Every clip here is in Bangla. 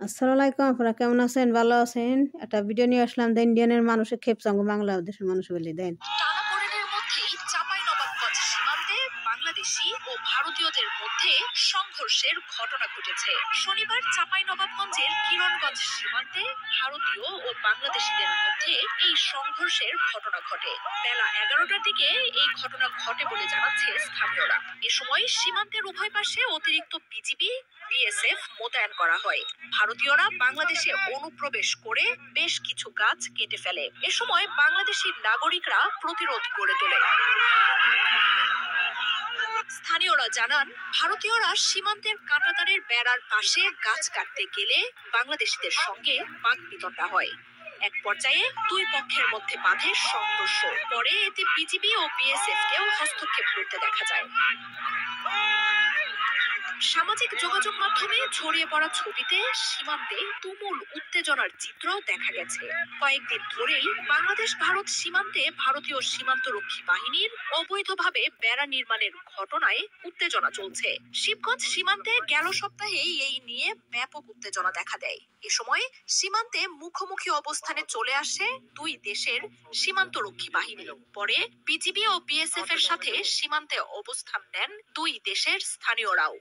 আসসালামু আলাইকুম। আপনারা কেমন আছেন? ভালো আছেন? একটা ভিডিও নিয়ে আসলাম। দেন ইন্ডিয়ানের মানুষের খেপসঙ্গ বাংলাদেশের মানুষ বলে দেন। টানাপোড়েনের মধ্যেই চাঁপাইনবাবগঞ্জ সীমান্তে বাংলাদেশি ও ভারতীয়দের মধ্যে সংঘর্ষের ঘটনা ঘটেছে। শনিবার চাঁপাইনবাবগঞ্জের কিরণগঞ্জ সীমান্তে ভারতীয় ও বাংলাদেশিদের মধ্যে এই সংঘর্ষের ঘটনা ঘটে। বেলা 11টার দিকে এই ঘটনা ঘটে বলে জানাচ্ছে স্থানীয়রা। এ সময় সীমান্তের উভয় পাশে অতিরিক্ত বিজিবি বিএসএফ মোতায়েন করা হয়। ভারতীয়রা বাংলাদেশে অনুপ্রবেশ করে বেশ কিছু গাছ কেটে ফেলে। এ সময় বাংলাদেশি নাগরিকরা প্রতিরোধ গড়ে তোলে। স্থানীয়রা জানান, ভারতীয়রা সীমান্তের কাঁটাতারের বেড়ার পাশে গাছ কাটতে গেলে বাংলাদেশিদের সঙ্গে বাকবিতণ্ডা হয়। এক পর্যায়ে দুই পক্ষের মধ্যে বাধে সংঘর্ষ। পরে এতে বিজিবি ও বিএসএফ কেও হস্তক্ষেপ করতে দেখা যায়। সামাজিক যোগাযোগ মাধ্যমে ছড়িয়ে পড়া ছবিতে সীমান্তে তুমুল উত্তেজনার চিত্র দেখা গেছে। কয়েকদিন ধরেই বাংলাদেশ ভারত সীমান্তে ভারতীয় সীমান্তরক্ষী বাহিনীর অবৈধভাবে বেড়া নির্মাণের ঘটনায় উত্তেজনা চলছে। শিবগঞ্জ সীমান্তে গেল সপ্তাহে এই নিয়ে ব্যাপক উত্তেজনা দেখা দেয়। এ সময় সীমান্তে মুখোমুখি অবস্থানে চলে আসে দুই দেশের সীমান্তরক্ষী বাহিনী। পরে বিজিবি ও বিএসএফ এর সাথে সীমান্তে অবস্থান নেন দুই দেশের স্থানীয়রাও।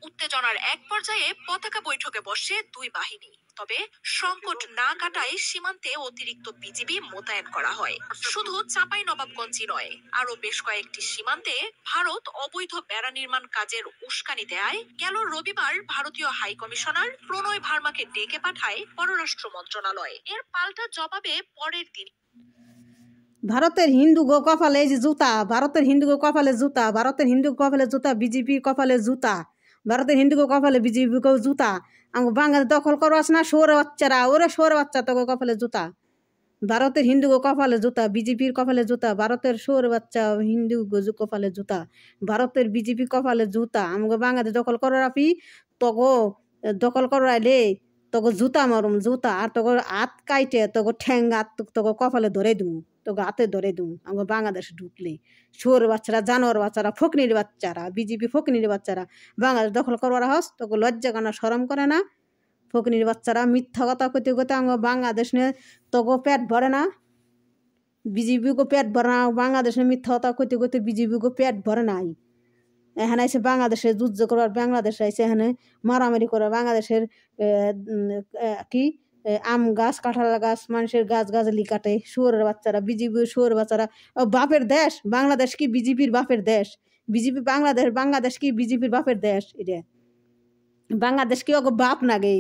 উত্তেজনার এক পর্যায়ে পতাকা বৈঠকে বসে দুই বাহিনী। তবে সংকট না কাটায় সীমান্তে অতিরিক্ত বিজিবি মোতায়েন করা হয়। শুধু চাঁপাইনবাবগঞ্জই নয়, আরো বেশ কয়েকটি সীমান্তে ভারত অবৈধ বেড়া নির্মাণ কাজের উস্কানি দেয়। গেল রবিবার ভারতীয় হাই কমিশনার প্রণয় ভার্মাকে ডেকে পাঠায় পররাষ্ট্র মন্ত্রণালয়। এর পাল্টা জবাবে পরের দিন ভারতের হিন্দু গো কপালে এই যে জুতা, ভারতের হিন্দু গো কপালে জুতা, ভারতের হিন্দু কপালে জুতা, বিজেপি কপালে জুতা, ভারতের হিন্দু গো কপালে বিজেপি কেউ জুতা। আমাকে বাংলাদেশ দখল করো আছে না শোর বাচ্চারা, ওরে শোর বাচ্চা তোকে কপালে জুতা। ভারতের হিন্দু গো কপালে জুতা, বিজেপির কপালে জুতা, ভারতের শোর বাচ্চা হিন্দু গো কপালে জুতা, ভারতের বিজেপি কপালে জুতা। আমাকে বাংলাদেশ দখল করো রাফি, তোকে দখল করো আইলে তোকে জুতা মারুম জুতা। আর তোকে হাত কাইটে তোকে ঠ্যাং হাত তোকে কপালে ধরে দিবো, তোকে হাতে ধরে দিবো। আমাকে বাংলাদেশে ঢুকলে শোর বাচ্চারা, জানোয়ার বাচ্চারা, ফকনির বাচ্চারা, বিজেপি ফকনির বাচ্চারা বাংলাদেশ দখল করবার হস, তোকে লজ্জা কেন শরম করে না? ফকনির বাচ্চারা মিথ্যা কথা কইতে কইতে আমার বাংলাদেশ নিয়ে তোকে পেট ভরে না, বিজেপিকে পেট ভরে না। বাংলাদেশে মিথ্যা কথা কইতে কইতে বিজেপিকে পেট ভরে নাই। এখানে এসে বাংলাদেশে যুদ্ধ করবার, বাংলাদেশে এসে এখানে মারামারি করে বাংলাদেশের কি আম গাছ, কাঁঠাল গাছ, মানুষের গাছ গাছালি কাটে শুয়োরের বাচ্চারা, বিজেপি শুয়োর বাচ্চারা। বাপের দেশ বাংলাদেশ কি বিজেপির বাপের দেশ? বিজেপি বাংলাদেশ, বাংলাদেশ কি বিজেপির বাপের দেশ? এটা বাংলাদেশ কি ওগো বাপ নাগে?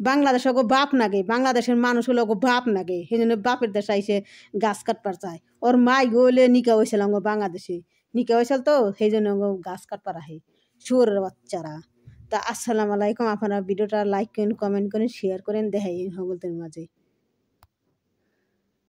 বাংলাদেশ ওগো বাপ নাগে? বাংলাদেশের মানুষ হলো ওগো বাপ নাগে? সেই জন্য বাপের দেশে আইসে গাছ কাটবার চায়। ওর মাই গলে নিকা হয়েছিল ওগো বাংলাদেশে, নিকা হয়েছিল তো সেই জন্য ওগো গাছ কাটবার আহে শুয়োরের বাচ্চারা। তা আসসালামু আলাইকুম। আপনারা ভিডিওটা লাইক করেন, কমেন্ট করেন, শেয়ার করেন, দেখাই সকলের মাঝে।